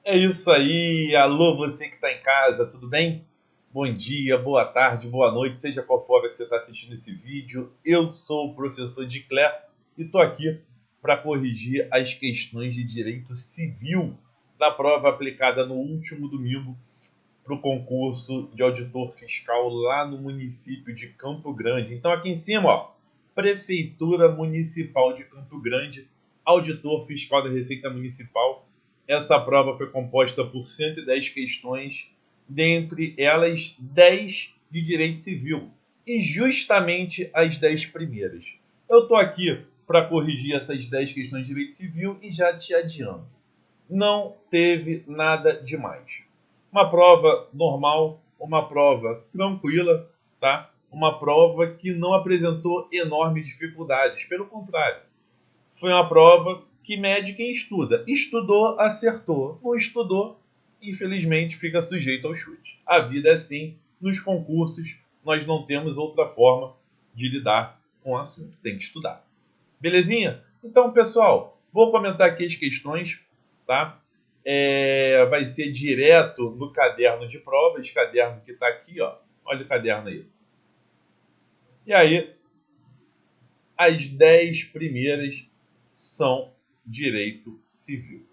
É isso aí, alô você que está em casa, tudo bem? Bom dia, boa tarde, boa noite, seja qual for a hora que você está assistindo esse vídeo. Eu sou o professor Dicler e estou aqui para corrigir as questões de direito civil da prova aplicada no último domingo para o concurso de auditor fiscal lá no município de Campo Grande. Então aqui em cima, ó, Prefeitura Municipal de Campo Grande, auditor fiscal da Receita Municipal. Essa prova foi composta por 110 questões, dentre elas 10 de direito civil, e justamente as 10 primeiras. Eu estou aqui para corrigir essas 10 questões de direito civil e já te adianto. Não teve nada demais. Uma prova normal, uma prova tranquila, tá? Uma prova que não apresentou enormes dificuldades. Pelo contrário, foi uma prova que mede quem estuda. Estudou, acertou. Não estudou, infelizmente, fica sujeito ao chute. A vida é assim. Nos concursos, nós não temos outra forma de lidar com o assunto. Tem que estudar. Belezinha? Então, pessoal, vou comentar aqui as questões, tá? Vai ser direto no caderno de provas, caderno que está aqui, ó. Olha o caderno aí. E aí, as 10 primeiras são direito civil.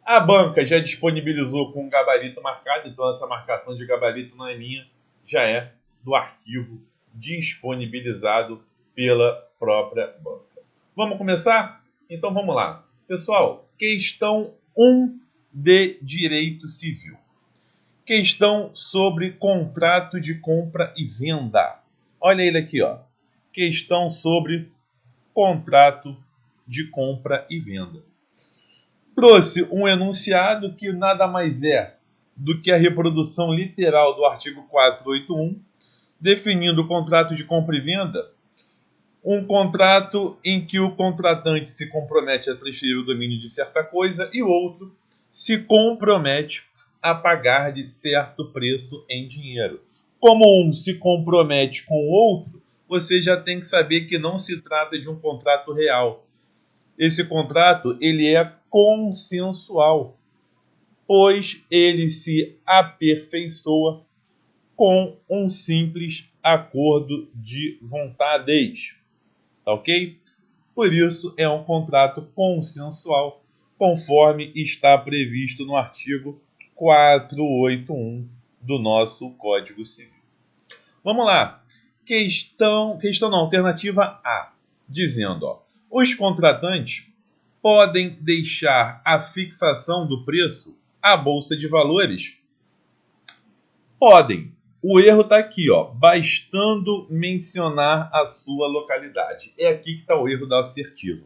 A banca já disponibilizou com gabarito marcado, então essa marcação de gabarito não é minha, já é do arquivo disponibilizado pela própria banca. Vamos começar? Então vamos lá. Pessoal, questão 1 de direito civil. Questão sobre contrato de compra e venda. Olha ele aqui, ó. Questão sobre contrato de compra e venda. Trouxe um enunciado que nada mais é do que a reprodução literal do artigo 481, definindo o contrato de compra e venda, um contrato em que o contratante se compromete a transferir o domínio de certa coisa e o outro se compromete a pagar de certo preço em dinheiro. Como um se compromete com o outro, você já tem que saber que não se trata de um contrato real. Esse contrato ele é consensual, pois ele se aperfeiçoa com um simples acordo de vontades. Tá ok? Por isso é um contrato consensual, conforme está previsto no artigo 481 do nosso Código Civil. Vamos lá. Questão não, alternativa A, dizendo, ó, os contratantes podem deixar a fixação do preço à Bolsa de Valores? Podem. O erro está aqui, ó, bastando mencionar a sua localidade. É aqui que está o erro da assertiva.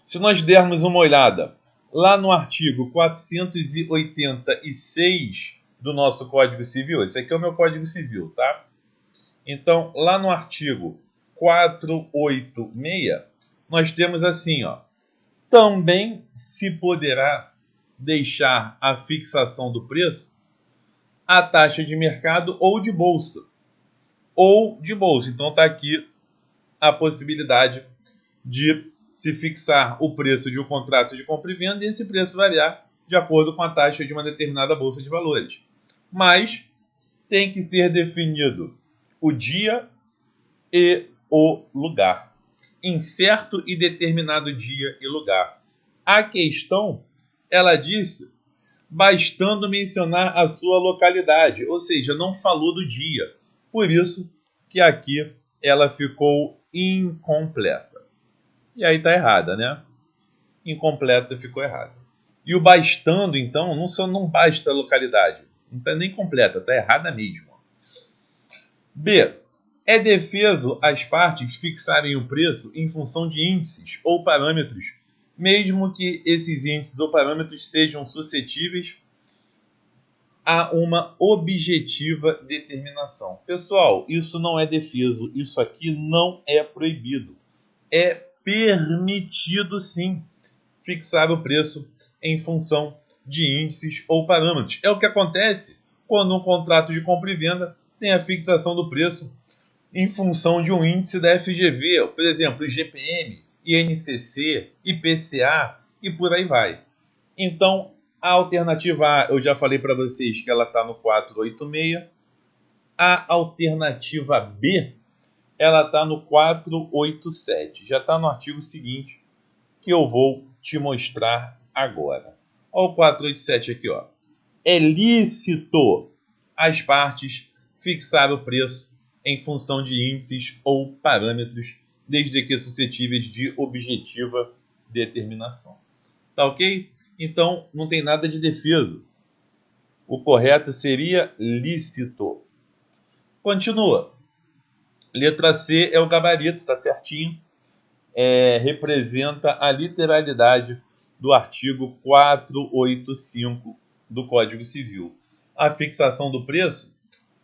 Se nós dermos uma olhada lá no artigo 486 do nosso Código Civil, esse aqui é o meu Código Civil, tá? Então, lá no artigo 486, nós temos assim, ó, também se poderá deixar a fixação do preço a taxa de mercado ou de bolsa. Ou de bolsa. Então está aqui a possibilidade de se fixar o preço de um contrato de compra e venda e esse preço variar de acordo com a taxa de uma determinada bolsa de valores. Mas tem que ser definido o dia e o lugar. Em certo e determinado dia e lugar. A questão, ela disse, bastando mencionar a sua localidade, ou seja, não falou do dia. Por isso que aqui ela ficou incompleta. E aí está errada, né? Incompleta ficou errada. E o bastando, então, não basta a localidade. Não está nem completa, está errada mesmo. B. É defeso as partes fixarem o preço em função de índices ou parâmetros, mesmo que esses índices ou parâmetros sejam suscetíveis a uma objetiva determinação. Pessoal, isso não é defeso, isso aqui não é proibido. É permitido sim fixar o preço em função de índices ou parâmetros. É o que acontece quando um contrato de compra e venda tem a fixação do preço em função de um índice da FGV, por exemplo, IGPM, INCC, IPCA e por aí vai. Então, A alternativa A, eu já falei para vocês que ela está no 486. A alternativa B, ela está no 487. Já está no artigo seguinte, que eu vou te mostrar agora. Olha o 487 aqui, ó. É lícito as partes fixar o preço em função de índices ou parâmetros, desde que suscetíveis de objetiva determinação. Tá ok? Então, não tem nada de defeso. O correto seria lícito. Continua. Letra C é o gabarito, tá certinho. Representa a literalidade do artigo 485 do Código Civil. A fixação do preço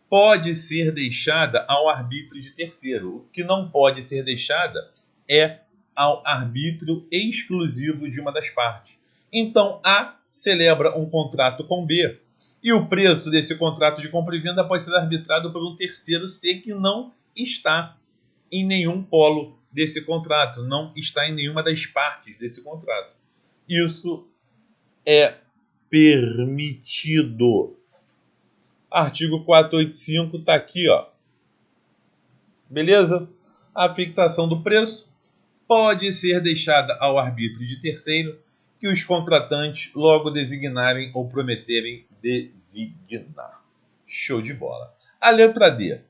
pode ser deixada ao arbítrio de terceiro. O que não pode ser deixada é ao arbítrio exclusivo de uma das partes. Então, A celebra um contrato com B e o preço desse contrato de compra e venda pode ser arbitrado por um terceiro C que não está em nenhum polo desse contrato, não está em nenhuma das partes desse contrato. Isso é permitido. Artigo 485 está aqui, ó. Beleza? A fixação do preço pode ser deixada ao arbítrio de terceiro que os contratantes logo designarem ou prometerem designar. Show de bola. A letra D.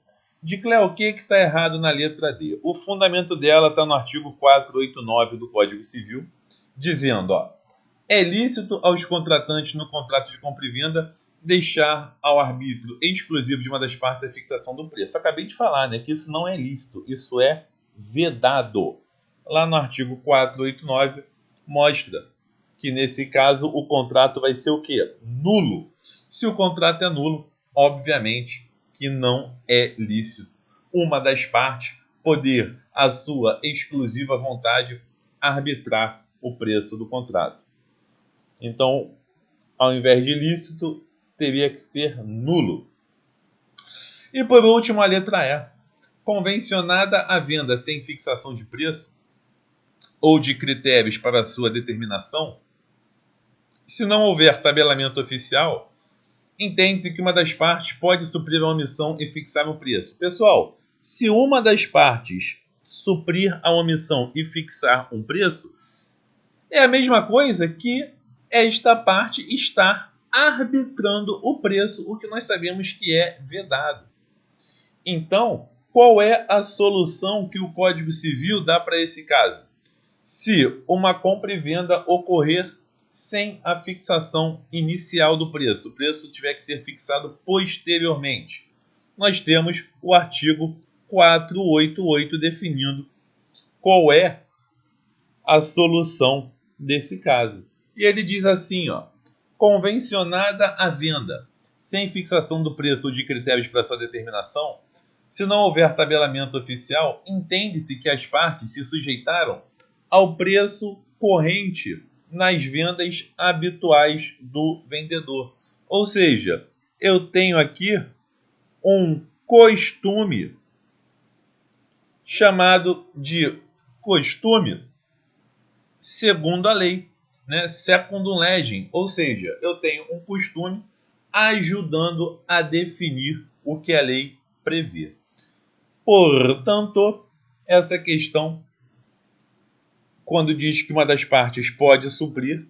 Diclé, o que está errado na letra D? O fundamento dela está no artigo 489 do Código Civil, dizendo, ó, é lícito aos contratantes no contrato de compra e venda deixar ao arbítrio exclusivo de uma das partes a fixação do preço. Acabei de falar, né, que isso não é lícito, isso é vedado. Lá no artigo 489 mostra que nesse caso o contrato vai ser o quê? Nulo. Se o contrato é nulo, obviamente que não é lícito uma das partes poder, à sua exclusiva vontade, arbitrar o preço do contrato. Então, ao invés de lícito, teria que ser nulo. E por último, a letra E. Convencionada a venda sem fixação de preço ou de critérios para sua determinação, se não houver tabelamento oficial, entende-se que uma das partes pode suprir a omissão e fixar um preço. Pessoal, se uma das partes suprir a omissão e fixar um preço, é a mesma coisa que esta parte estar arbitrando o preço, o que nós sabemos que é vedado. Então, qual é a solução que o Código Civil dá para esse caso? Se uma compra e venda ocorrer sem a fixação inicial do preço, o preço tiver que ser fixado posteriormente, nós temos o artigo 488 definindo qual é a solução desse caso. E ele diz assim, ó, convencionada a venda sem fixação do preço ou de critérios para sua determinação, se não houver tabelamento oficial, entende-se que as partes se sujeitaram ao preço corrente nas vendas habituais do vendedor. Ou seja, eu tenho aqui um costume chamado de costume segundo a lei, né? Secundum legem, ou seja, eu tenho um costume ajudando a definir o que a lei prevê. Portanto, essa questão, quando diz que uma das partes pode suprir,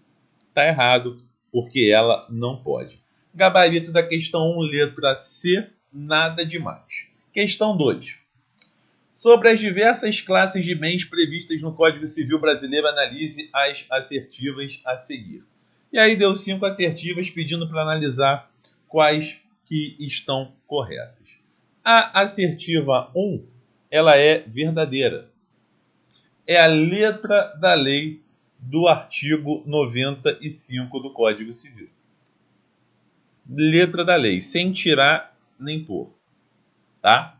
está errado, porque ela não pode. Gabarito da questão 1, letra C, nada demais. Questão 2. Sobre as diversas classes de bens previstas no Código Civil Brasileiro, analise as assertivas a seguir. E aí deu 5 assertivas pedindo para analisar quais que estão corretas. A assertiva 1, ela é verdadeira. É a letra da lei do artigo 95 do Código Civil. Letra da lei, sem tirar nem pôr. Tá?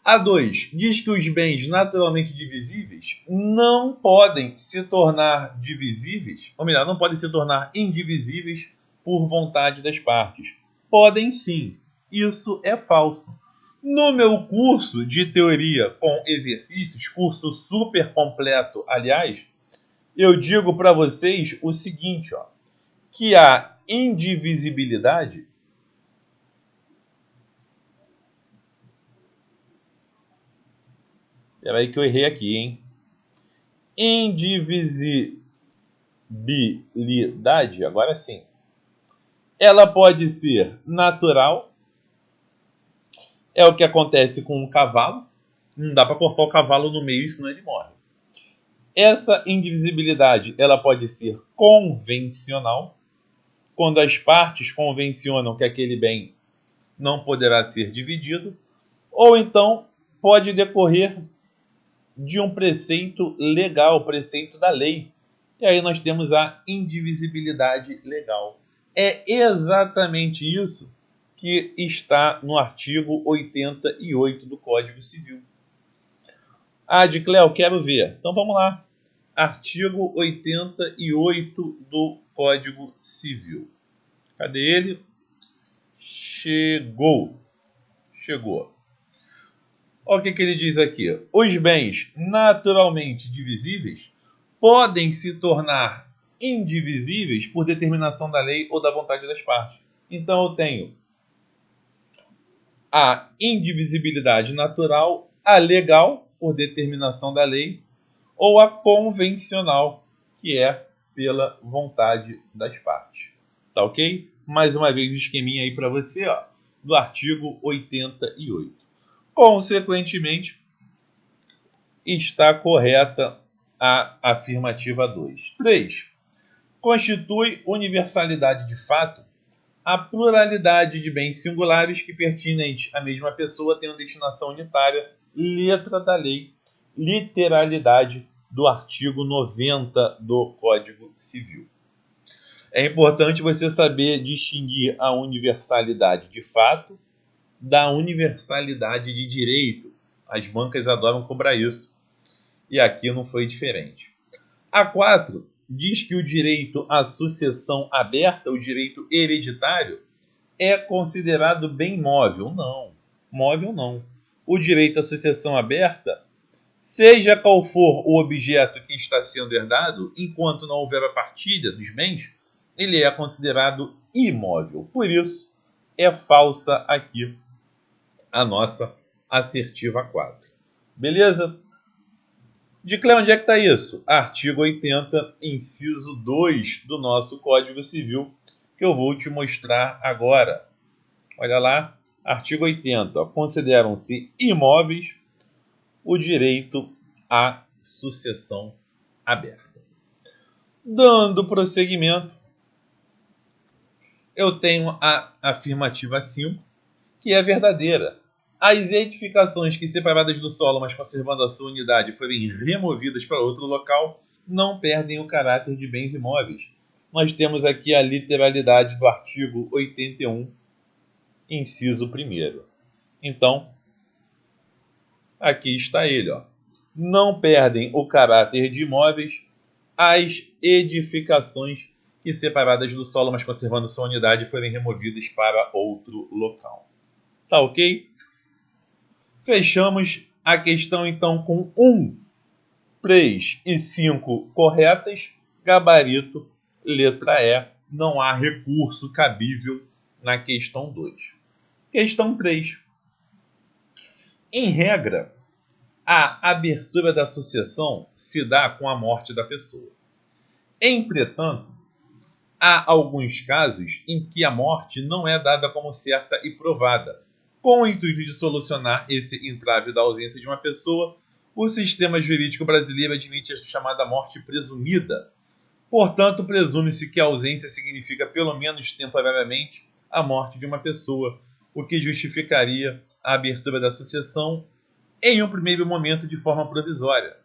A 2 diz que os bens naturalmente divisíveis não podem se tornar divisíveis, ou melhor, não podem se tornar indivisíveis por vontade das partes. Podem sim. Isso é falso. No meu curso de teoria com exercícios, curso super completo, aliás, eu digo para vocês o seguinte, ó, que a indivisibilidade Espera aí que eu errei aqui, hein? Indivisibilidade, agora sim. Ela pode ser natural, é o que acontece com um cavalo. Não dá para cortar o cavalo no meio, senão ele morre. Essa indivisibilidade, ela pode ser convencional, quando as partes convencionam que aquele bem não poderá ser dividido, ou então pode decorrer de um preceito legal, preceito da lei. E aí nós temos a indivisibilidade legal. É exatamente isso que está no artigo 88 do Código Civil. Ah, de Cléo, quero ver. Então vamos lá. Artigo 88 do Código Civil. Cadê ele? Chegou. Olha o que ele diz aqui. Os bens naturalmente divisíveis podem se tornar indivisíveis por determinação da lei ou da vontade das partes. Então eu tenho a indivisibilidade natural, a legal, por determinação da lei, ou a convencional, que é pela vontade das partes. Tá ok? Mais uma vez o esqueminha aí para você, ó, do artigo 88. Consequentemente, está correta a afirmativa 2. 3. Constitui universalidade de fato a pluralidade de bens singulares que, pertinentes à mesma pessoa, tenham destinação unitária, letra da lei, literalidade do artigo 90 do Código Civil. É importante você saber distinguir a universalidade de fato da universalidade de direito. As bancas adoram cobrar isso. E aqui não foi diferente. A 4 diz que o direito à sucessão aberta, o direito hereditário, é considerado bem móvel. Não. Móvel não. O direito à sucessão aberta, seja qual for o objeto que está sendo herdado, enquanto não houver a partilha dos bens, ele é considerado imóvel. Por isso, é falsa aqui a nossa assertiva 4. Beleza? De Cléo, onde é que está isso? Artigo 80, inciso 2 do nosso Código Civil, que eu vou te mostrar agora. Olha lá, artigo 80. Consideram-se imóveis o direito à sucessão aberta. Dando prosseguimento, eu tenho a afirmativa 5, que é verdadeira. As edificações que, separadas do solo, mas conservando a sua unidade, forem removidas para outro local, não perdem o caráter de bens imóveis. Nós temos aqui a literalidade do artigo 81, inciso 1º. Então, aqui está ele. Ó. Não perdem o caráter de imóveis as edificações que, separadas do solo, mas conservando sua unidade, forem removidas para outro local. Tá ok? Fechamos a questão, então, com 1, 3 e 5 corretas. Gabarito, letra E. Não há recurso cabível na questão 2. Questão 3. Em regra, a abertura da sucessão se dá com a morte da pessoa. Entretanto, há alguns casos em que a morte não é dada como certa e provada. Com o intuito de solucionar esse entrave da ausência de uma pessoa, o sistema jurídico brasileiro admite a chamada morte presumida. Portanto, presume-se que a ausência significa, pelo menos temporariamente, a morte de uma pessoa, o que justificaria a abertura da sucessão em um primeiro momento de forma provisória.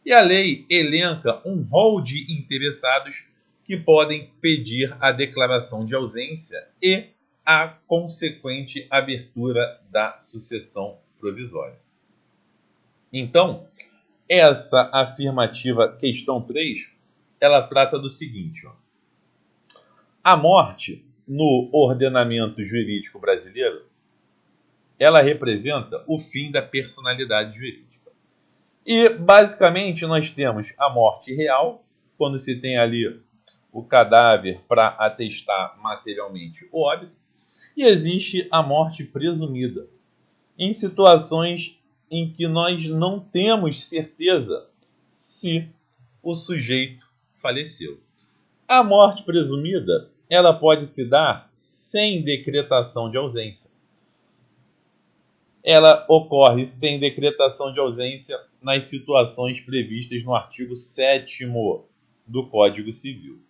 E a lei elenca um rol de interessados que podem pedir a declaração de ausência e a consequente abertura da sucessão provisória. Então, essa afirmativa, questão 3, ela trata do seguinte. Ó. A morte, no ordenamento jurídico brasileiro, ela representa o fim da personalidade jurídica. E, basicamente, nós temos a morte real, quando se tem ali o cadáver para atestar materialmente o óbito. E existe a morte presumida, em situações em que nós não temos certeza se o sujeito faleceu. A morte presumida, ela pode se dar sem decretação de ausência. Ela ocorre sem decretação de ausência nas situações previstas no artigo 7º do Código Civil.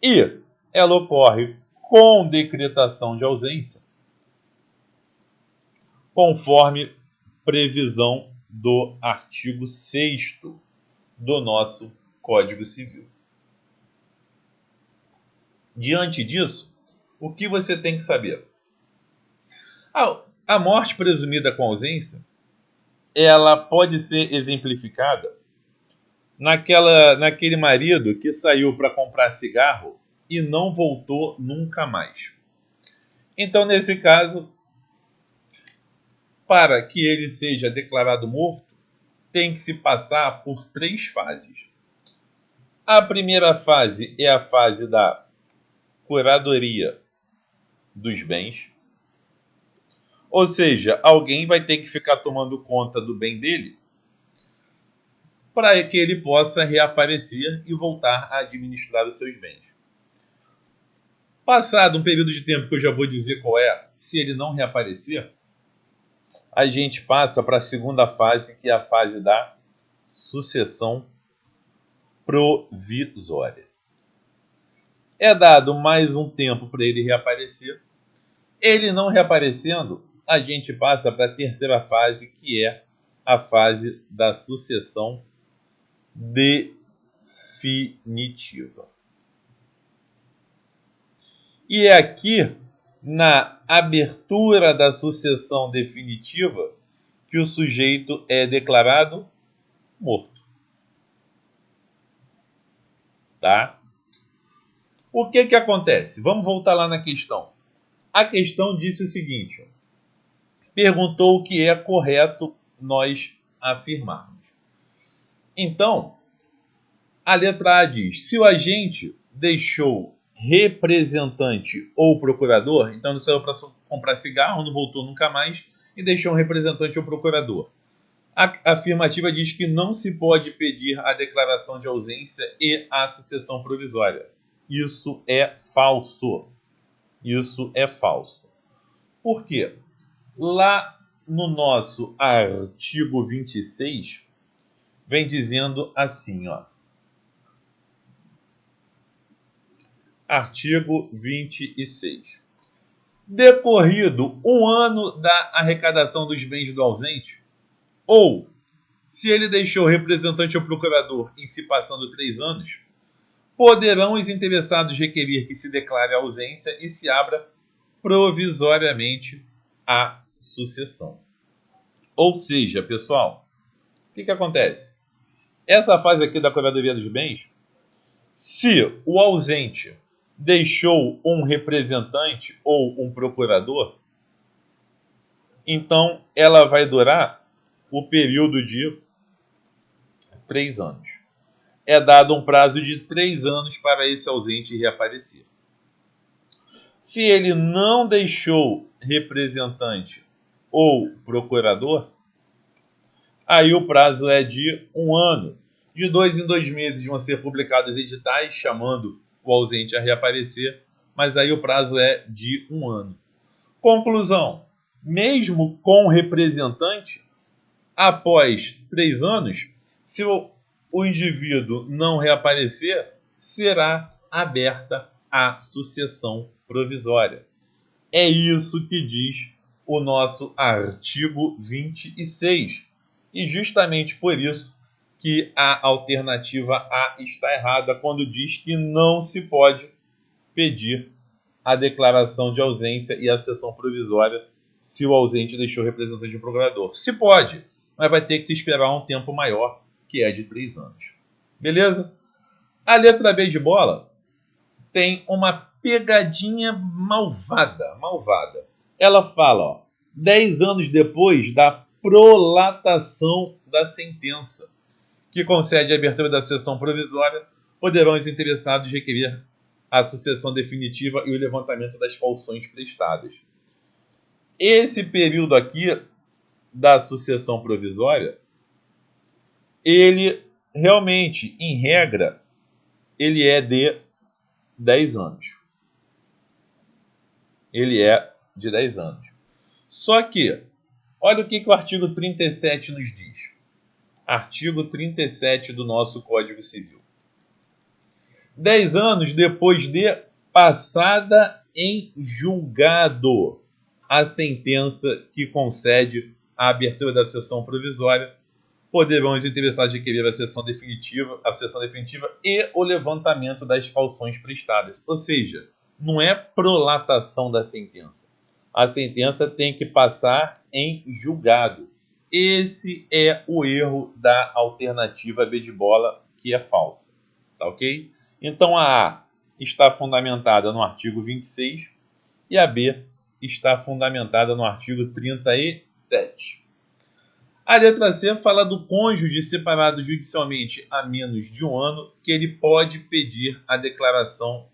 E ela ocorre com decretação de ausência, conforme previsão do artigo 6º do nosso Código Civil. Diante disso, o que você tem que saber? A morte presumida com ausência, ela pode ser exemplificada naquele marido que saiu para comprar cigarro e não voltou nunca mais. Então, nesse caso, para que ele seja declarado morto, tem que se passar por 3 fases. A primeira fase é a fase da curadoria dos bens. Ou seja, alguém vai ter que ficar tomando conta do bem dele para que ele possa reaparecer e voltar a administrar os seus bens. Passado um período de tempo que eu já vou dizer qual é, se ele não reaparecer, a gente passa para a segunda fase, que é a fase da sucessão provisória. É dado mais um tempo para ele reaparecer. Ele não reaparecendo, a gente passa para a terceira fase, que é a fase da sucessão definitiva. E é aqui, na abertura da sucessão definitiva, que o sujeito é declarado morto. Tá? O que acontece? Vamos voltar lá na questão. A questão disse o seguinte: perguntou o que é correto nós afirmarmos. Então, a letra A diz: se o agente deixou representante ou procurador, então ele saiu para comprar cigarro, não voltou nunca mais, e deixou um representante ou procurador. A afirmativa diz que não se pode pedir a declaração de ausência e a sucessão provisória. Isso é falso. Isso é falso. Por quê? Lá no nosso artigo 26, vem dizendo assim, ó. Artigo 26. Decorrido um ano da arrecadação dos bens do ausente, ou se ele deixou representante ou procurador em se passando 3 anos, poderão os interessados requerer que se declare a ausência e se abra provisoriamente a sucessão. Ou seja, pessoal, o que acontece? Essa fase aqui da curadoria dos bens, se o ausente deixou um representante ou um procurador, então ela vai durar o período de 3 anos. É dado um prazo de 3 anos para esse ausente reaparecer. Se ele não deixou representante ou procurador, aí o prazo é de 1 ano. De 2 em 2 meses vão ser publicados editais chamando o ausente a reaparecer, mas aí o prazo é de 1 ano. Conclusão: mesmo com representante, após 3 anos, se o indivíduo não reaparecer, será aberta a sucessão provisória. É isso que diz o nosso artigo 26. E justamente por isso que a alternativa A está errada, quando diz que não se pode pedir a declaração de ausência e a sucessão provisória se o ausente deixou representante do procurador. Se pode, mas vai ter que se esperar um tempo maior, que é de 3 anos. Beleza? A letra B de bola tem uma pegadinha malvada. Ela fala, ó, 10 anos depois da prolatação da sentença, que concede a abertura da sessão provisória, poderão os interessados requerer a sucessão definitiva e o levantamento das calções prestadas. Esse período aqui da sucessão provisória, ele realmente, em regra, ele é de 10 anos. Ele é de 10 anos. Só que, olha o que o artigo 37 nos diz. Artigo 37 do nosso Código Civil. 10 anos depois de passada em julgado a sentença que concede a abertura da sessão provisória, poderão os interessados requerer a sessão definitiva e o levantamento das calções prestadas. Ou seja, não é prolatação da sentença. A sentença tem que passar em julgado. Esse é o erro da alternativa B de bola, que é falsa. Tá ok? Então a A está fundamentada no artigo 26 e a B está fundamentada no artigo 37. A letra C fala do cônjuge separado judicialmente há menos de um ano, que ele pode pedir a declaração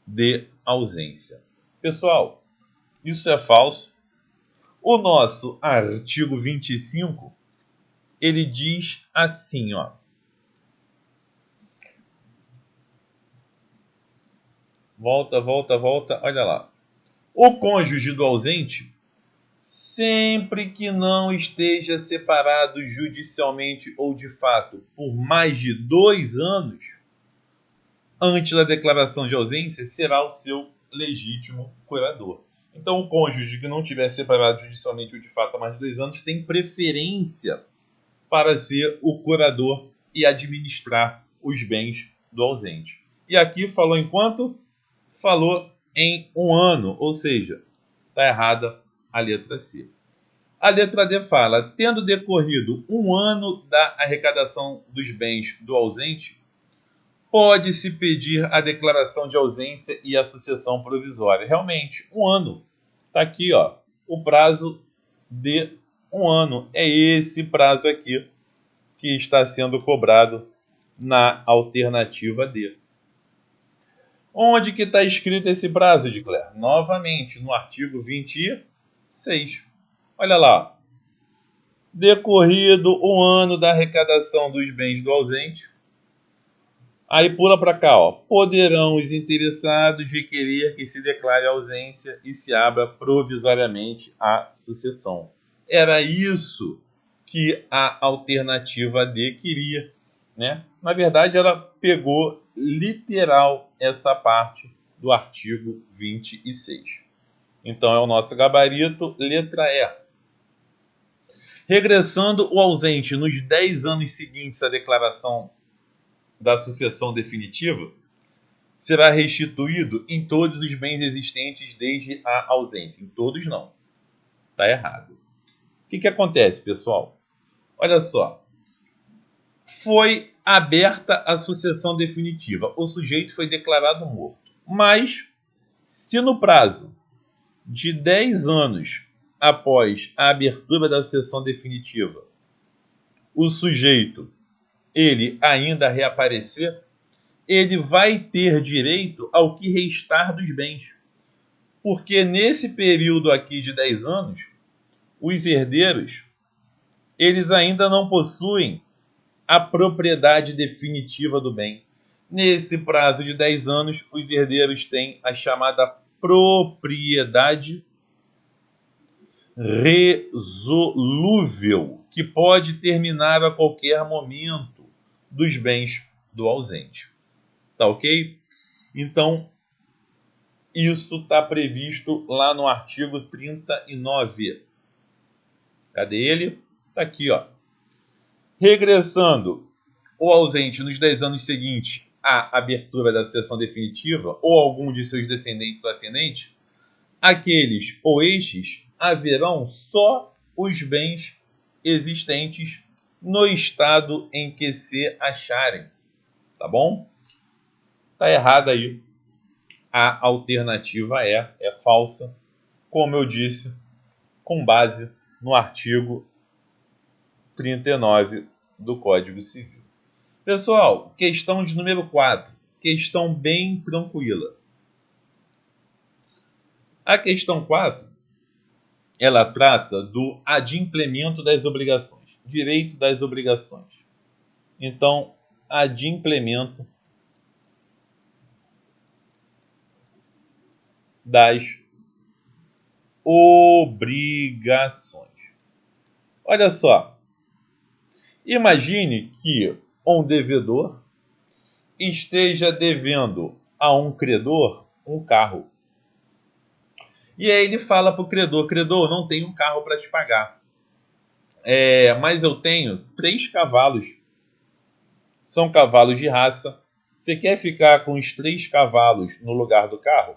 de ausência. Pessoal, isso é falso. O nosso artigo 25, ele diz assim, ó. Volta, olha lá. O cônjuge do ausente, sempre que não esteja separado judicialmente ou de fato por mais de 2 anos, antes da declaração de ausência, será o seu legítimo curador. Então, o cônjuge que não tiver separado judicialmente ou de fato há mais de 2 anos tem preferência para ser o curador e administrar os bens do ausente. E aqui falou em quanto? Falou em 1 ano, ou seja, está errada a letra C. A letra D fala, tendo decorrido 1 ano da arrecadação dos bens do ausente, pode-se pedir a declaração de ausência e a sucessão provisória. Realmente, 1 ano. Está aqui, ó, o prazo de 1 ano. É esse prazo aqui que está sendo cobrado na alternativa D. Onde que está escrito esse prazo, Edcler? Novamente, no artigo 26. Olha lá. Decorrido 1 ano da arrecadação dos bens do ausente. Aí pula para cá, ó. Poderão os interessados requerer que se declare a ausência e se abra provisoriamente a sucessão. Era isso que a alternativa D queria, né? Na verdade, ela pegou literal essa parte do artigo 26. Então, é o nosso gabarito, letra E. Regressando o ausente nos 10 anos seguintes à declaração da sucessão definitiva, será restituído em todos os bens existentes desde a ausência. Em todos, não. Está errado. O que acontece, pessoal? Olha só. Foi aberta a sucessão definitiva. O sujeito foi declarado morto. Mas, se no prazo de 10 anos após a abertura da sucessão definitiva, o sujeito ele ainda reaparecer, ele vai ter direito ao que restar dos bens. Porque nesse período aqui de 10 anos, os herdeiros, eles ainda não possuem a propriedade definitiva do bem. Nesse prazo de 10 anos, os herdeiros têm a chamada propriedade resolúvel, que pode terminar a qualquer momento dos bens do ausente. Tá ok? Então, isso está previsto lá no artigo 39. Cadê ele? Está aqui, ó. Regressando o ausente nos 10 anos seguintes à abertura da sucessão definitiva ou algum de seus descendentes ou ascendentes, aqueles ou estes haverão só os bens existentes no estado em que se acharem. Tá bom? Tá errada aí. A alternativa é falsa, como eu disse, com base no artigo 39 do Código Civil. Pessoal, questão de número 4. questão bem tranquila. A questão 4, ela trata do adimplemento das obrigações, direito das obrigações. Então, adimplemento das obrigações. Olha só, imagine que um devedor esteja devendo a um credor um carro. E aí ele fala para o credor, credor, não tenho um carro para te pagar. Mas eu tenho 3 cavalos. São cavalos de raça. Você quer ficar com os 3 cavalos no lugar do carro?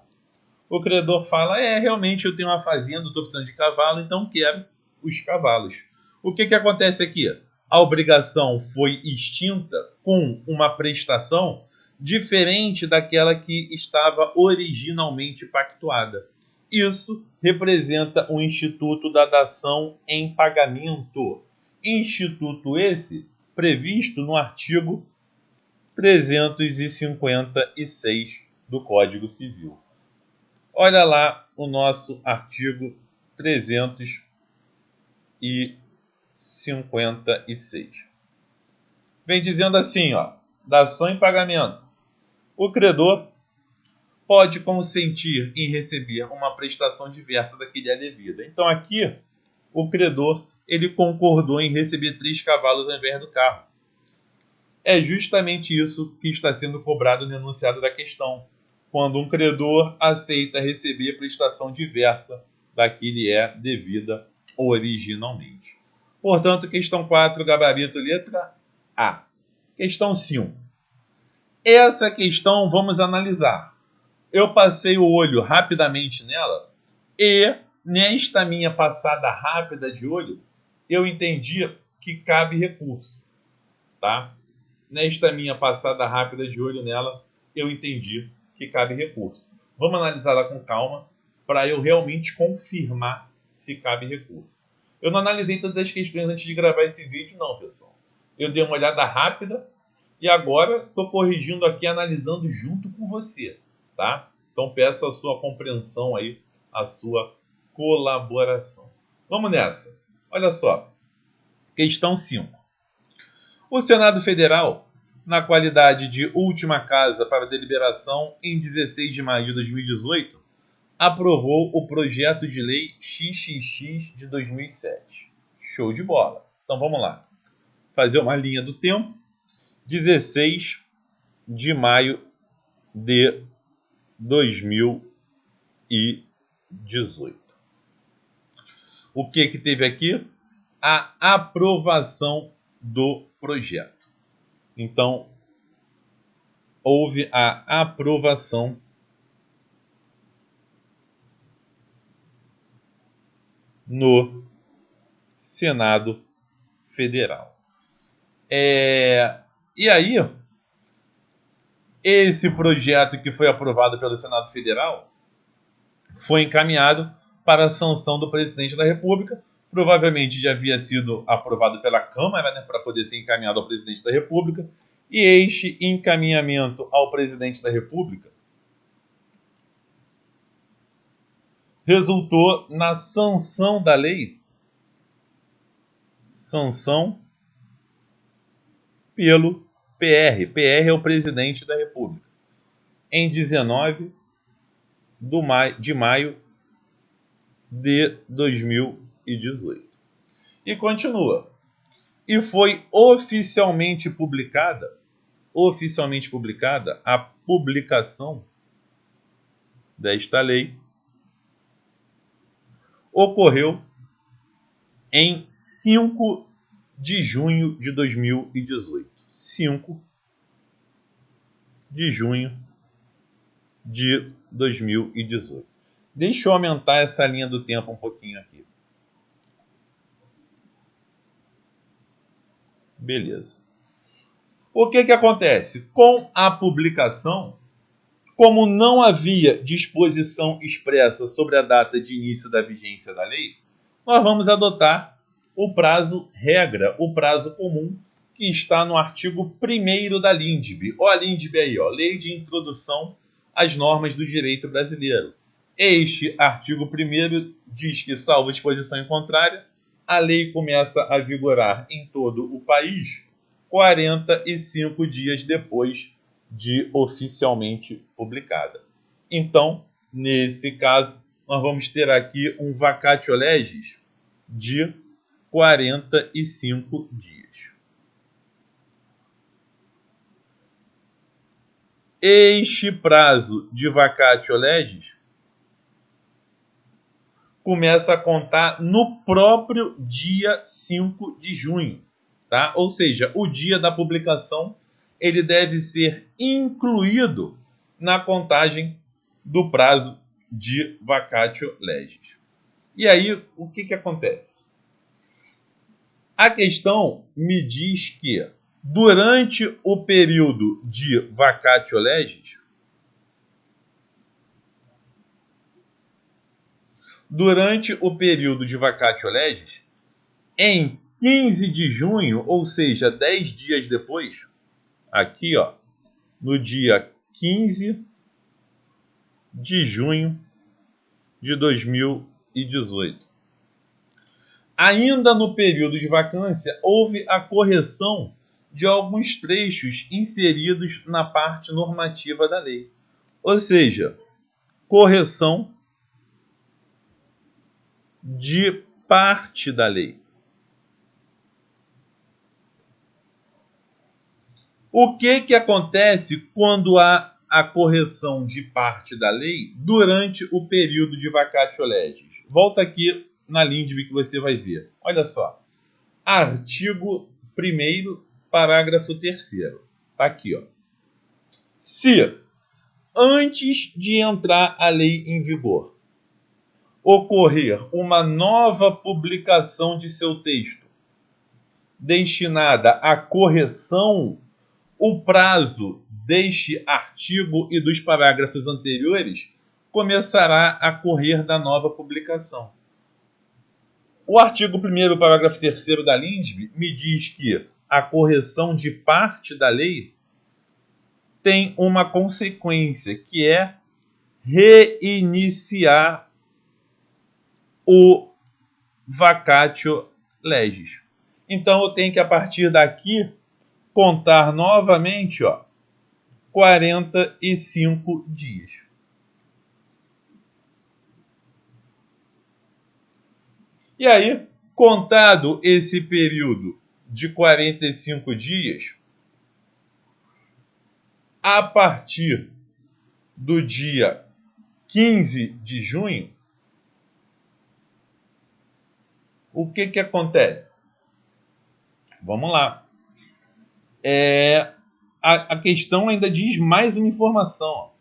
O credor fala, realmente eu tenho uma fazenda, estou precisando de cavalo, então quero os cavalos. O que acontece aqui? A obrigação foi extinta com uma prestação diferente daquela que estava originalmente pactuada. Isso representa o Instituto da Dação em Pagamento. Instituto esse previsto no artigo 356 do Código Civil. Olha lá o nosso artigo 356. Vem dizendo assim, dação em pagamento. O credor pode consentir em receber uma prestação diversa da que lhe é devida. Então aqui, o credor ele concordou em receber 3 cavalos ao invés do carro. É justamente isso que está sendo cobrado no enunciado da questão. Quando um credor aceita receber prestação diversa da que lhe é devida originalmente. Portanto, questão 4, gabarito, letra A. Questão 5. Essa questão vamos analisar. Eu passei o olho rapidamente nela e, nesta minha passada rápida de olho, eu entendi que cabe recurso. Tá? Nesta minha passada rápida de olho nela, eu entendi que cabe recurso. Vamos analisá-la com calma para eu realmente confirmar se cabe recurso. Eu não analisei todas as questões antes de gravar esse vídeo, não, pessoal. Eu dei uma olhada rápida e agora estou corrigindo aqui, analisando junto com você, tá? Então peço a sua compreensão aí, a sua colaboração. Vamos nessa. Olha só. Questão 5. O Senado Federal, na qualidade de última casa para deliberação, em 16 de maio de 2018, aprovou o projeto de lei XXX de 2007. Show de bola. Então vamos lá. Fazer uma linha do tempo. 16 de maio de 2018. O que teve aqui? A aprovação do projeto. Então, houve a aprovação no Senado Federal. E aí, esse projeto que foi aprovado pelo Senado Federal foi encaminhado para a sanção do presidente da República. Provavelmente já havia sido aprovado pela Câmara, né, para poder ser encaminhado ao presidente da República. E este encaminhamento ao presidente da República resultou na sanção da lei, sanção pelo PR. PR é o presidente da República. Em 19 de maio de 2018. E continua. E foi oficialmente publicada a publicação desta lei ocorreu em 5 de junho de 2018. 5 de junho de 2018. Deixa eu aumentar essa linha do tempo um pouquinho aqui. Beleza. O que acontece? Com a publicação, como não havia disposição expressa sobre a data de início da vigência da lei, nós vamos adotar o prazo regra, o prazo comum, que está no artigo 1º da LINDB. Ó, a LINDB aí, ó, Lei de Introdução às Normas do Direito Brasileiro. Este artigo 1º diz que, salvo disposição em contrária, a lei começa a vigorar em todo o país 45 dias depois de oficialmente publicada. Então, nesse caso, nós vamos ter aqui um vacatio legis de 45 dias. Este prazo de vacatio legis começa a contar no próprio dia 5 de junho, tá? Ou seja, o dia da publicação ele deve ser incluído na contagem do prazo de vacatio legis. E aí, o que acontece? A questão me diz que, durante o período de vacatio legis, em 15 de junho, ou seja, 10 dias depois, aqui, ó, no dia 15 de junho de 2018. Ainda no período de vacância, houve a correção de alguns trechos inseridos na parte normativa da lei. Ou seja, correção de parte da lei. O que acontece quando há a correção de parte da lei durante o período de vacatio legis? Volta aqui na LINDB que você vai ver. Olha só. Artigo 1º, parágrafo 3º. Está aqui, ó. Se, antes de entrar a lei em vigor, ocorrer uma nova publicação de seu texto destinada à correção, o prazo deste artigo e dos parágrafos anteriores começará a correr da nova publicação. O artigo 1º, parágrafo 3º da LINDB me diz que a correção de parte da lei tem uma consequência, que é reiniciar o vacatio legis. Então, eu tenho que, a partir daqui, contar novamente, ó, 45 dias. E aí, contado esse período de 45 dias, a partir do dia 15 de junho, o que acontece? Vamos lá. A questão ainda diz mais uma informação.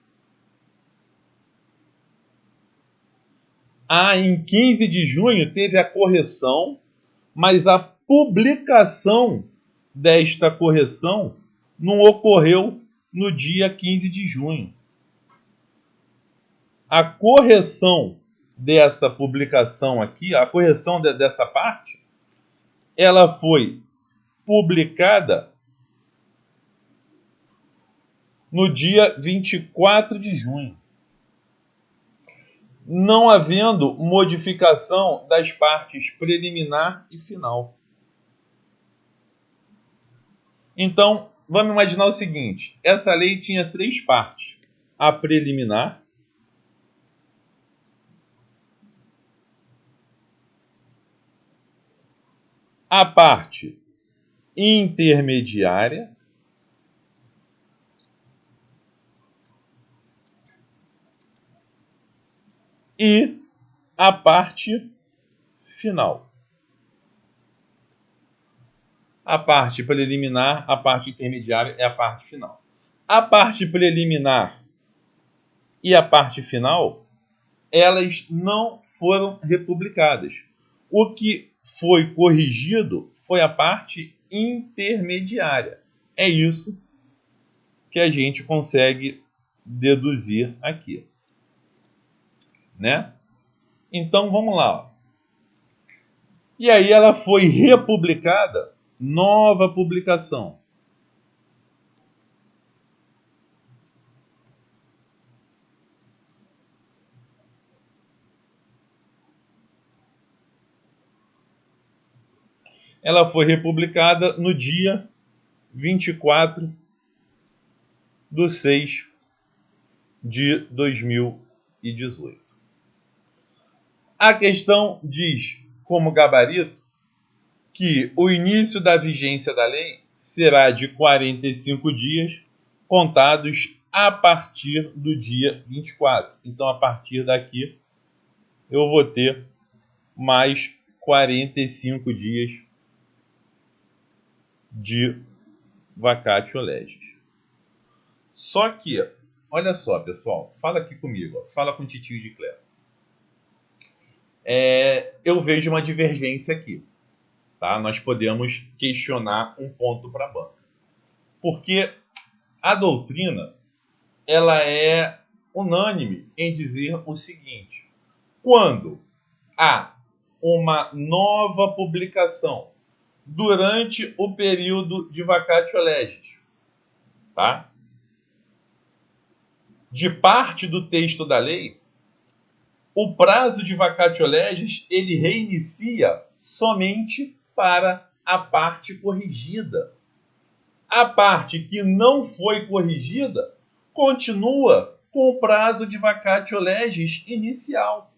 Em 15 de junho teve a correção, mas a publicação desta correção não ocorreu no dia 15 de junho. A correção dessa publicação aqui, a correção dessa parte, ela foi publicada no dia 24 de junho, não havendo modificação das partes preliminar e final. Então, vamos imaginar o seguinte, essa lei tinha 3 partes: a preliminar, a parte intermediária e a parte final. A parte preliminar, a parte intermediária e a parte final. A parte preliminar e a parte final, elas não foram republicadas. O que foi corrigido foi a parte intermediária. É isso que a gente consegue deduzir aqui, né? Então, vamos lá. E aí ela foi republicada nova publicação. Ela foi republicada no dia 24/6/2018. A questão diz, como gabarito, que o início da vigência da lei será de 45 dias, contados a partir do dia 24. Então, a partir daqui, eu vou ter mais 45 dias de vacatio legis. Só que, olha só, pessoal, fala aqui comigo, ó, fala com o titio de Cléo. Eu vejo uma divergência aqui. Tá? Nós podemos questionar um ponto para a banca. Porque a doutrina ela é unânime em dizer o seguinte: quando há uma nova publicação durante o período de vacatio legis, tá? De parte do texto da lei, o prazo de vacatio legis ele reinicia somente para a parte corrigida. A parte que não foi corrigida continua com o prazo de vacatio legis inicial.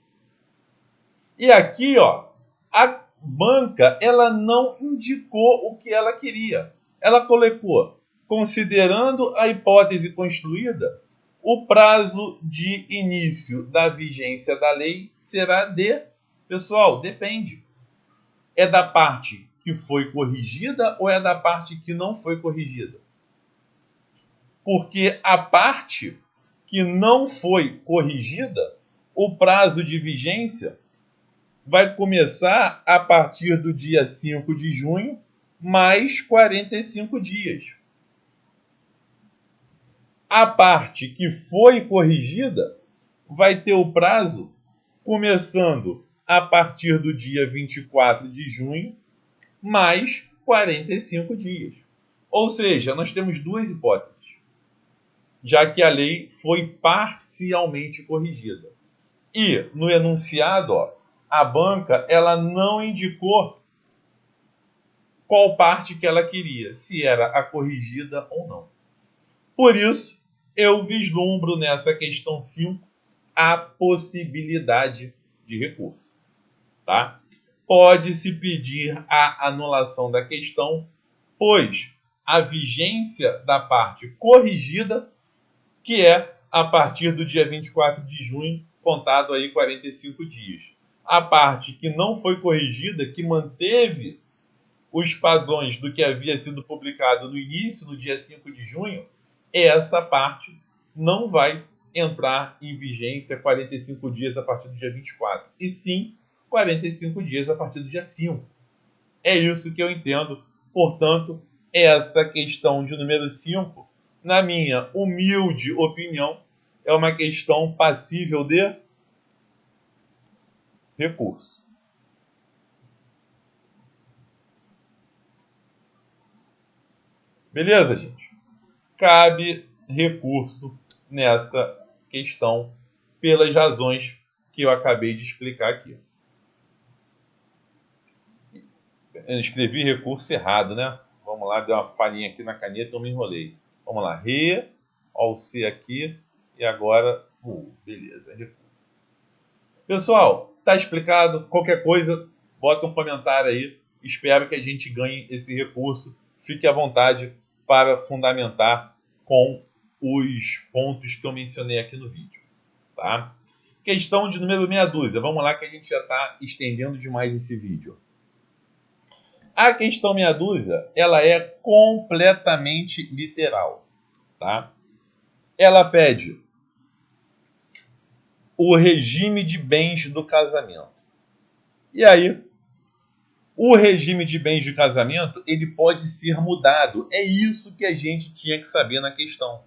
E aqui, ó, a banca ela não indicou o que ela queria. Ela colocou, considerando a hipótese construída, o prazo de início da vigência da lei será de... Pessoal, depende. É da parte que foi corrigida ou é da parte que não foi corrigida? Porque a parte que não foi corrigida, o prazo de vigência vai começar a partir do dia 5 de junho, mais 45 dias. A parte que foi corrigida vai ter o prazo começando a partir do dia 24 de junho, mais 45 dias. Ou seja, nós temos duas hipóteses, já que a lei foi parcialmente corrigida. E no enunciado, ó, a banca ela não indicou qual parte que ela queria, se era a corrigida ou não. Por isso, eu vislumbro nessa questão 5 a possibilidade de recurso. Tá? Pode-se pedir a anulação da questão, pois a vigência da parte corrigida, que é a partir do dia 24 de junho, contado aí 45 dias. A parte que não foi corrigida, que manteve os padrões do que havia sido publicado no início, no dia 5 de junho, essa parte não vai entrar em vigência 45 dias a partir do dia 24, e sim 45 dias a partir do dia 5. É isso que eu entendo. Portanto, essa questão de número 5, na minha humilde opinião, é uma questão passível de recurso. Beleza, gente? Cabe recurso nessa questão pelas razões que eu acabei de explicar aqui. Eu escrevi recurso errado, né? Vamos lá, deu uma falhinha aqui na caneta, eu me enrolei. Vamos lá, ó o C aqui, e agora, beleza, recurso. Pessoal, tá explicado? Qualquer coisa, bota um comentário aí. Espero que a gente ganhe esse recurso. Fique à vontade para fundamentar com os pontos que eu mencionei aqui no vídeo. Tá? Questão de número meia dúzia. Vamos lá que a gente já está estendendo demais esse vídeo. A questão meia dúzia, ela é completamente literal. Tá? Ela pede o regime de bens do casamento. E aí, o regime de bens de casamento, ele pode ser mudado. É isso que a gente tinha que saber na questão.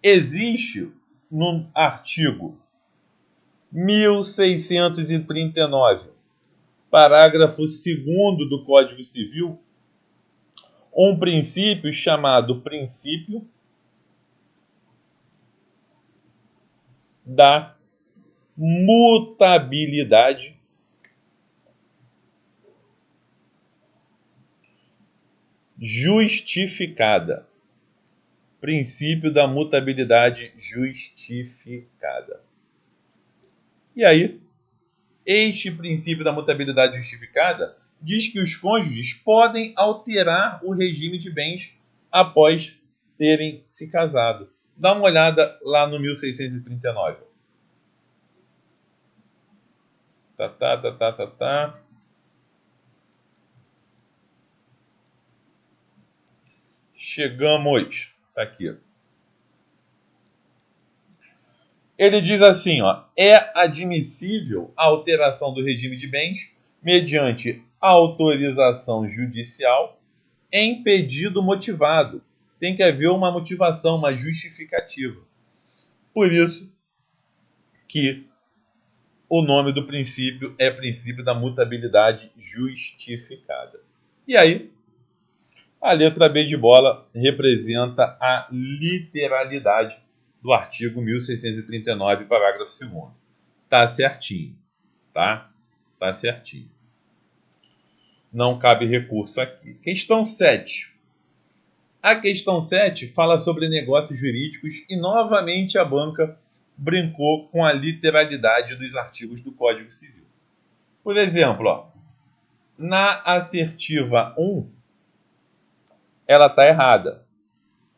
Existe no artigo 1639, parágrafo 2º do Código Civil, um princípio chamado princípio da mutabilidade justificada. Princípio da mutabilidade justificada. E aí, este princípio da mutabilidade justificada diz que os cônjuges podem alterar o regime de bens após terem se casado. Dá uma olhada lá no 1639. Chegamos. Tá aqui. Ele diz assim, ó, é admissível a alteração do regime de bens mediante autorização judicial em pedido motivado. Tem que haver uma motivação, uma justificativa. Por isso que o nome do princípio é princípio da mutabilidade justificada. E aí, a letra B de bola representa a literalidade do artigo 1639, parágrafo 2º. Tá certinho, tá? Tá certinho. Não cabe recurso aqui. Questão 7. A questão 7 fala sobre negócios jurídicos e, novamente, a banca brincou com a literalidade dos artigos do Código Civil. Por exemplo, ó, na assertiva 1, ela está errada.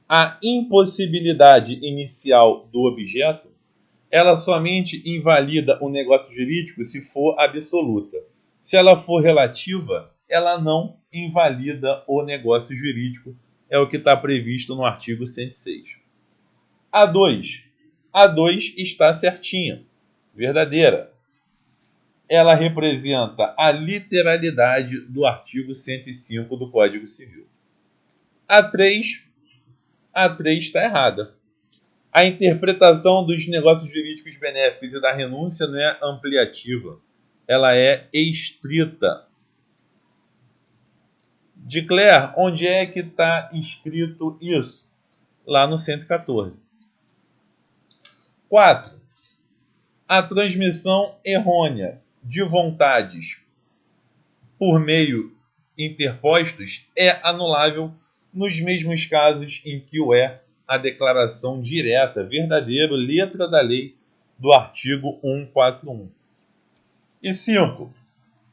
A impossibilidade inicial do objeto, ela somente invalida o negócio jurídico se for absoluta. Se ela for relativa, ela não invalida o negócio jurídico. É o que está previsto no artigo 106. A 2 está certinha, verdadeira. Ela representa a literalidade do artigo 105 do Código Civil. A 3 está errada. A interpretação dos negócios jurídicos benéficos e da renúncia não é ampliativa, ela é estrita. De Claire, onde é que está escrito isso? Lá no 114. 4. A transmissão errônea de vontades por meio interpostos é anulável nos mesmos casos em que o é a declaração direta, verdadeira, letra da lei do artigo 141. E 5.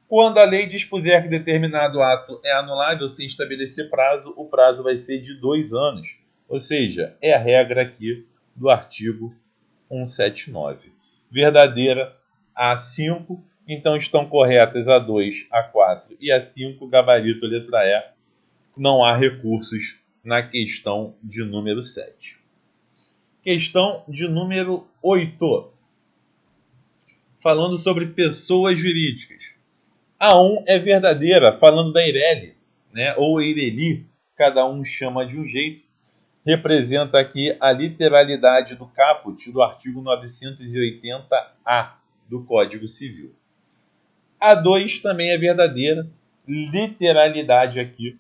Quando a lei dispuser que determinado ato é anulável sem estabelecer prazo, o prazo vai ser de 2 anos. Ou seja, é a regra aqui do artigo 179. Verdadeira a 5, então estão corretas a 2, a 4 e a 5, gabarito letra E. Não há recursos na questão de número 7. Questão de número 8. Falando sobre pessoas jurídicas. A 1 é verdadeira, falando da Eireli, né, ou Eireli, cada um chama de um jeito. Representa aqui a literalidade do caput do artigo 980-A do Código Civil. A 2 também é verdadeira, literalidade aqui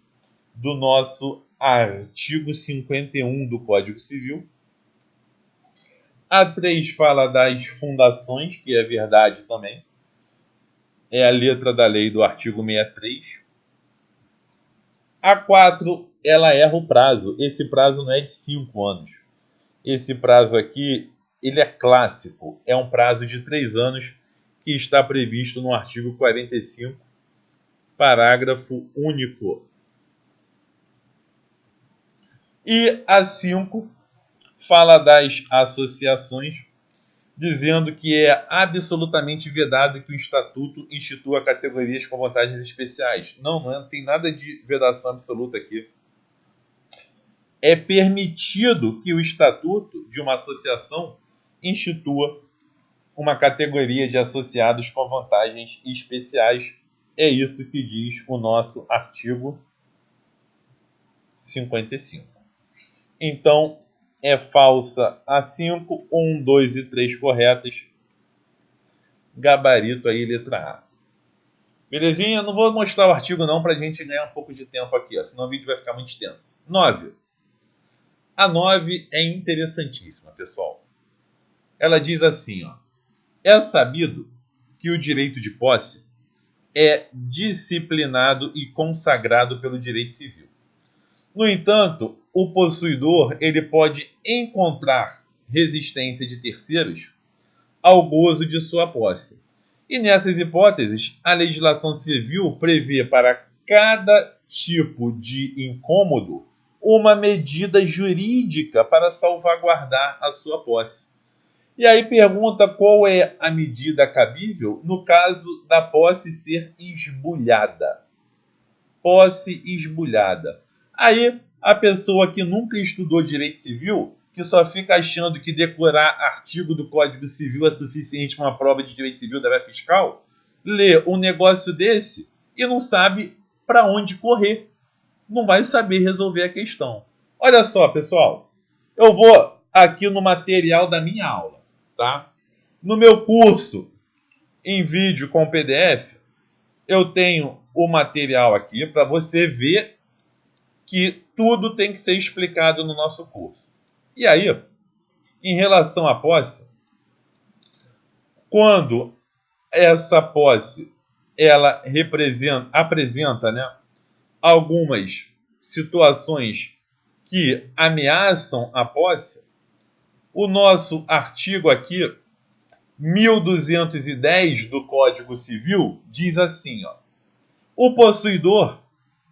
do nosso artigo 51 do Código Civil. A 3 fala das fundações, que é verdade também. É a letra da lei do artigo 63. A 4, ela erra o prazo. Esse prazo não é de 5 anos. Esse prazo aqui, ele é clássico. É um prazo de 3 anos que está previsto no artigo 45, parágrafo único. E a 5 fala das associações, dizendo que é absolutamente vedado que o Estatuto institua categorias com vantagens especiais. Não tem nada de vedação absoluta aqui. É permitido que o Estatuto de uma associação institua uma categoria de associados com vantagens especiais. É isso que diz o nosso artigo 55. Então, é falsa a 5, 1, 2 e 3 corretas. Gabarito aí, letra A. Belezinha? Não vou mostrar o artigo não para a gente ganhar um pouco de tempo aqui, ó, senão o vídeo vai ficar muito extenso. 9. A 9 é interessantíssima, pessoal. Ela diz assim, ó: é sabido que o direito de posse é disciplinado e consagrado pelo direito civil. No entanto, o possuidor ele pode encontrar resistência de terceiros ao gozo de sua posse. E nessas hipóteses, a legislação civil prevê para cada tipo de incômodo uma medida jurídica para salvaguardar a sua posse. E aí pergunta qual é a medida cabível no caso da posse ser esbulhada. Posse esbulhada. Aí a pessoa que nunca estudou direito civil, que só fica achando que decorar artigo do Código Civil é suficiente para uma prova de direito civil da área fiscal, lê um negócio desse e não sabe para onde correr. Não vai saber resolver a questão. Olha só, pessoal. Eu vou aqui no material da minha aula, tá? No meu curso em vídeo com PDF, eu tenho o material aqui para você ver que tudo tem que ser explicado no nosso curso. E aí, em relação à posse, quando essa posse ela apresenta, né, algumas situações que ameaçam a posse, o nosso artigo aqui, 1210 do Código Civil, diz assim, ó: o possuidor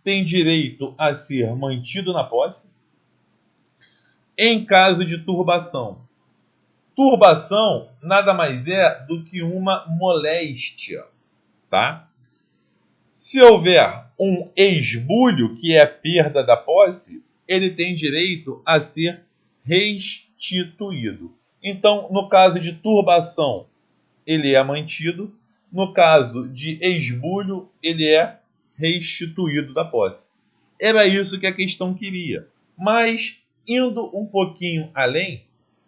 tem direito a ser mantido na posse em caso de turbação. Turbação nada mais é do que uma moléstia, tá? Se houver um esbulho, que é a perda da posse, ele tem direito a ser restituído. Então, no caso de turbação, ele é mantido. No caso de esbulho, ele é restituído da posse. Era isso que a questão queria. Mas, indo um pouquinho além,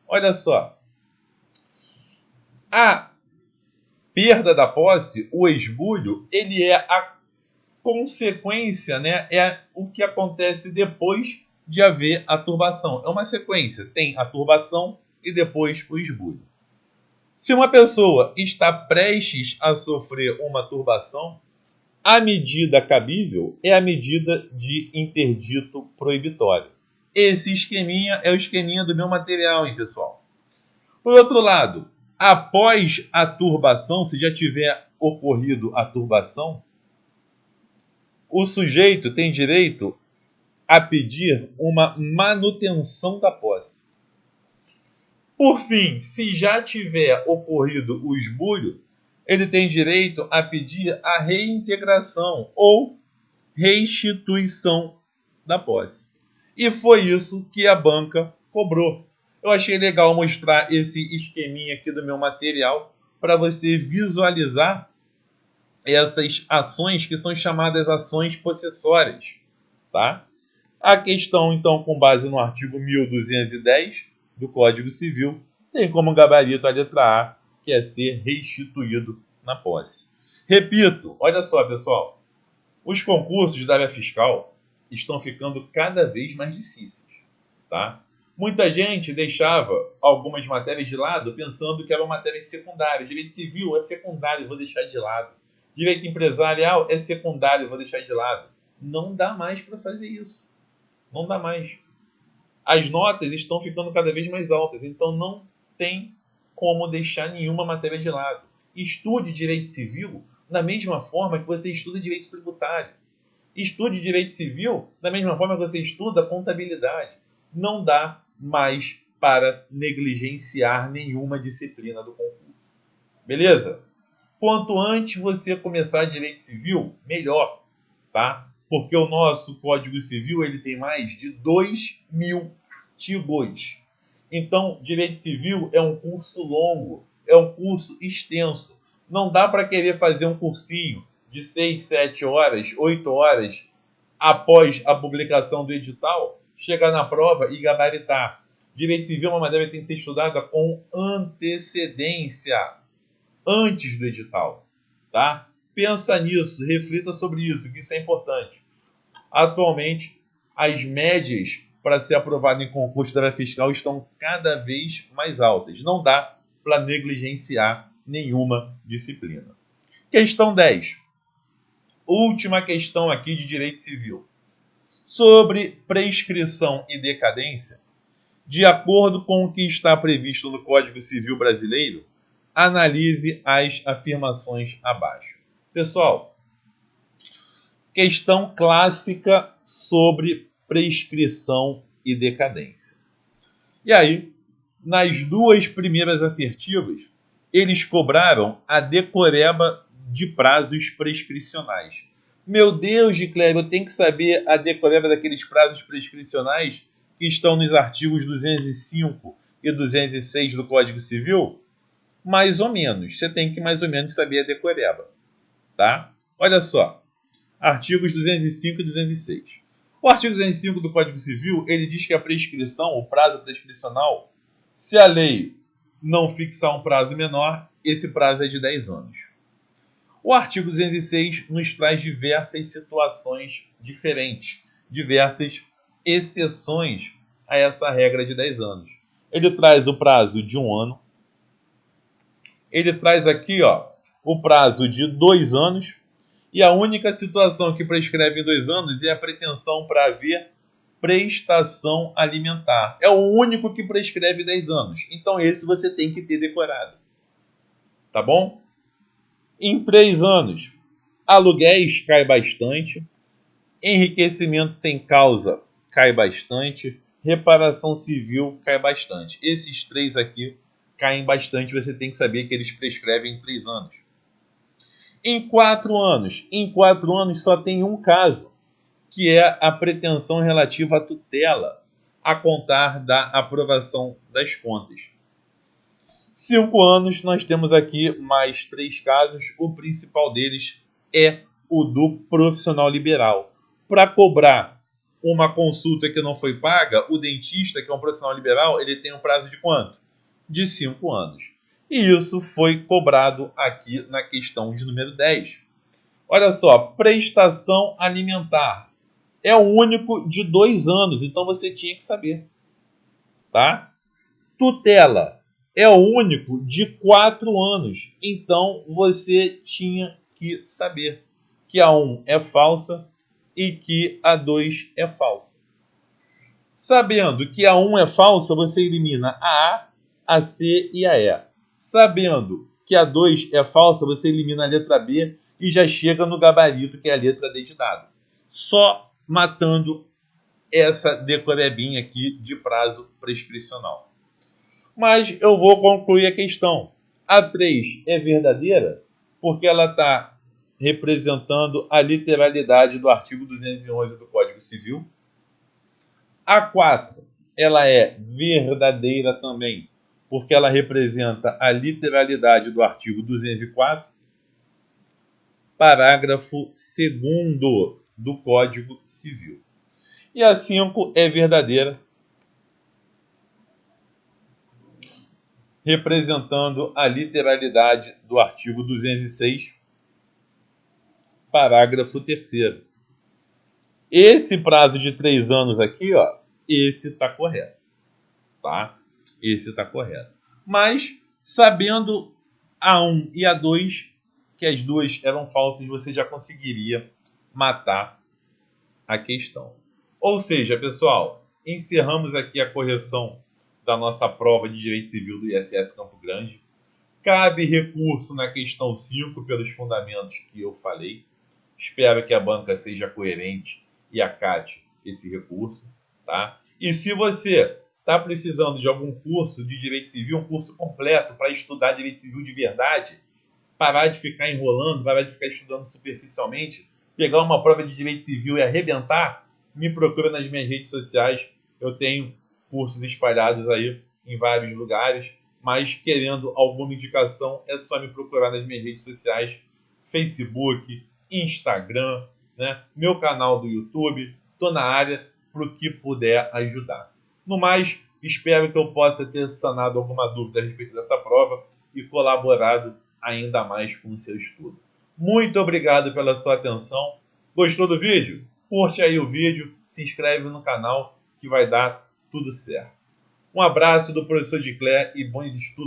olha só. A perda da posse, o esbulho, ele é a consequência, né? É o que acontece depois de haver a turbação. É uma sequência. Tem a turbação e depois o esbulho. Se uma pessoa está prestes a sofrer uma turbação, a medida cabível é a medida de interdito proibitório. Esse esqueminha é o esqueminha do meu material, hein, pessoal? Por outro lado, após a turbação, se já tiver ocorrido a turbação, o sujeito tem direito a pedir uma manutenção da posse. Por fim, se já tiver ocorrido o esbulho, ele tem direito a pedir a reintegração ou restituição da posse. E foi isso que a banca cobrou. Eu achei legal mostrar esse esqueminha aqui do meu material para você visualizar essas ações que são chamadas ações possessórias, tá? A questão, então, com base no artigo 1210 do Código Civil, tem como gabarito a letra A, que é ser restituído na posse. Repito, olha só, pessoal, os concursos da área fiscal estão ficando cada vez mais difíceis, tá? Muita gente deixava algumas matérias de lado pensando que eram matérias secundárias. Direito civil é secundário, vou deixar de lado. Direito empresarial é secundário, vou deixar de lado. Não dá mais para fazer isso. Não dá mais. As notas estão ficando cada vez mais altas, então não tem como deixar nenhuma matéria de lado. Estude direito civil da mesma forma que você estuda direito tributário. Estude direito civil da mesma forma que você estuda contabilidade. Não dá mais para negligenciar nenhuma disciplina do concurso. Beleza? Quanto antes você começar direito civil, melhor, tá? Porque o nosso Código Civil ele tem mais de 2.000 artigos. Então, direito civil é um curso longo, é um curso extenso. Não dá para querer fazer um cursinho de 6, 7 horas, 8 horas após a publicação do edital, chegar na prova e gabaritar. Direito civil é uma matéria que tem que ser estudada com antecedência, antes do edital, tá? Pensa nisso, reflita sobre isso, que isso é importante. Atualmente, as médias para ser aprovado em concurso da área fiscal estão cada vez mais altas. Não dá para negligenciar nenhuma disciplina. Questão 10. Última questão aqui de direito civil. Sobre prescrição e decadência, de acordo com o que está previsto no Código Civil Brasileiro, analise as afirmações abaixo. Pessoal, questão clássica sobre prescrição e decadência. E aí, nas duas primeiras assertivas, eles cobraram a decoreba de prazos prescricionais. Meu Deus, de Cléber, eu tenho que saber a decoreba daqueles prazos prescricionais que estão nos artigos 205 e 206 do Código Civil? Mais ou menos. Você tem que mais ou menos saber a decoreba. Tá? Olha só. Artigos 205 e 206. O artigo 205 do Código Civil, ele diz que a prescrição, o prazo prescricional, se a lei não fixar um prazo menor, esse prazo é de 10 anos. O artigo 206 nos traz diversas situações diferentes, diversas exceções a essa regra de 10 anos. Ele traz o prazo de 1 ano. Ele traz aqui o prazo de 2 anos. E a única situação que prescreve em 2 anos é a pretensão para haver prestação alimentar. É o único que prescreve 10 anos. Então esse você tem que ter decorado. Tá bom? Em 3 anos, aluguéis cai bastante, enriquecimento sem causa cai bastante, reparação civil cai bastante. Esses 3 aqui caem bastante, você tem que saber que eles prescrevem em 3 anos. Em 4 anos só tem um caso, que é a pretensão relativa à tutela, a contar da aprovação das contas. 5 anos, nós temos aqui mais 3 casos. O principal deles é o do profissional liberal. Para cobrar uma consulta que não foi paga, o dentista, que é um profissional liberal, ele tem um prazo de quanto? De 5 anos. E isso foi cobrado aqui na questão de número 10. Olha só, prestação alimentar. É o único de 2 anos, então você tinha que saber. Tá? Tutela. É o único de 4 anos. Então, você tinha que saber que a 1 é falsa e que a 2 é falsa. Sabendo que a 1 é falsa, você elimina a A, a C e a E. Sabendo que a 2 é falsa, você elimina a letra B e já chega no gabarito, que é a letra D de dado. Só matando essa decorebinha aqui de prazo prescricional. Mas eu vou concluir a questão. A 3 é verdadeira porque ela está representando a literalidade do artigo 211 do Código Civil. A 4 ela é verdadeira também porque ela representa a literalidade do artigo 204, parágrafo 2º do Código Civil. E a 5 é verdadeira representando a literalidade do artigo 206, parágrafo 3º. Esse prazo de 3 anos aqui, esse está correto. Tá? Esse está correto. Mas, sabendo a 1 e a 2, que as duas eram falsas, você já conseguiria matar a questão. Ou seja, pessoal, encerramos aqui a correção da nossa prova de Direito Civil do ISS Campo Grande. Cabe recurso na questão 5 pelos fundamentos que eu falei. Espero que a banca seja coerente e acate esse recurso. Tá? E se você está precisando de algum curso de Direito Civil, um curso completo para estudar Direito Civil de verdade, parar de ficar enrolando, parar de ficar estudando superficialmente, pegar uma prova de Direito Civil e arrebentar, me procura nas minhas redes sociais. Eu tenho cursos espalhados aí em vários lugares, mas querendo alguma indicação é só me procurar nas minhas redes sociais, Facebook, Instagram, né? Meu canal do YouTube. Estou na área para o que puder ajudar. No mais, espero que eu possa ter sanado alguma dúvida a respeito dessa prova e colaborado ainda mais com o seu estudo. Muito obrigado pela sua atenção. Gostou do vídeo? Curte aí o vídeo, se inscreve no canal que vai dar tudo certo. Um abraço do professor Dicler e bons estudos.